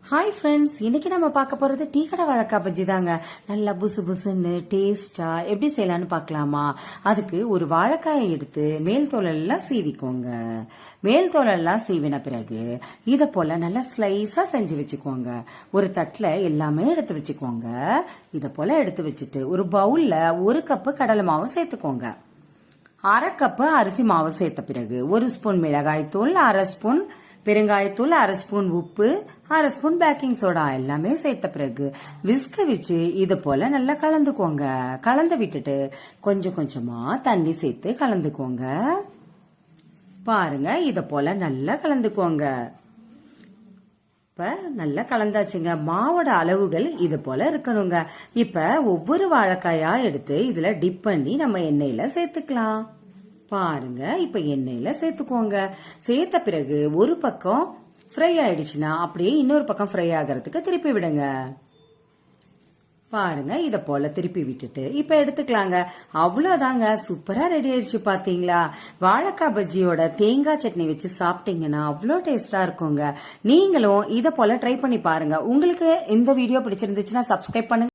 Hi friends, இன்னைக்கு நம்ம பார்க்க போறது டீ கடை வாழைக்காய் பஜ்ஜி தாங்க. நல்லா புசு புசுன்னு டேஸ்டா எப்படி செய்யலாம்னு பார்க்கலாமா? அதுக்கு ஒரு வாழைக்காயை எடுத்து மேல் தோலெல்லாம் சீவிக்கோங்க. மேல் தோலெல்லாம் சீவின பிறகு இத போல நல்லா ஸ்லைஸா செஞ்சு வச்சுக்கோங்க. ஒரு தட்டுல எல்லாமே எடுத்து வச்சுக்கோங்க. இத போல எடுத்து வச்சுட்டு ஒரு பவுல்ல 1 கப்பு கடலை மாவு சேர்த்துக்கோங்க. 1/2 கப்பு அரிசி மாவு சேர்த்த பிறகு 1 ஸ்பூன் மிளகாய் தூள், 1/2 ஸ்பூன் பெருங்காயத்தூள், 1/2 ஸ்பூன் உப்பு, 1/2 ஸ்பூன் பேக்கிங் சோடா எல்லாமே சேர்த்த பிறகு விஸ்க வச்சு இது போல நல்லா கலந்துக்கோங்க. கலந்து விட்டுட்டு கொஞ்சம் கொஞ்சமா தண்ணி சேர்த்து கலந்துக்கோங்க. பாருங்க, இத போல நல்லா கலந்துக்கோங்க. இப்ப நல்லா கலந்தாச்சுங்க. மாவோட அளவுகள் இது போல இருக்கணுங்க. இப்ப ஒவ்வொரு வாழைக்காயா எடுத்து இதுல டிப் பண்ணி நம்ம எண்ணெயில சேர்த்துக்கலாம். பாருங்க, இப்ப எண்ணெயில சேர்த்துக்கோங்க. சேர்த்த பிறகு ஒரு பக்கம் ஃப்ரை ஆயிடுச்சுன்னா அப்படியே இன்னொரு பக்கம் ஃப்ரை ஆகிறதுக்கு திருப்பி விடுங்க. பாருங்க, இத போல திருப்பி விட்டுட்டு இப்ப எடுத்துக்கலாங்க. அவ்வளவுதாங்க, சூப்பரா ரெடி ஆயிடுச்சு. பாத்தீங்களா? வாழைக்காய் பஜ்ஜியோட தேங்காய் சட்னி வச்சு சாப்பிட்டீங்கன்னா அவ்வளோ டேஸ்டா இருக்குங்க. நீங்களும் இத போல ட்ரை பண்ணி பாருங்க. உங்களுக்கு இந்த வீடியோ பிடிச்சிருந்துச்சுன்னா சப்ஸ்கிரைப் பண்ணுங்க.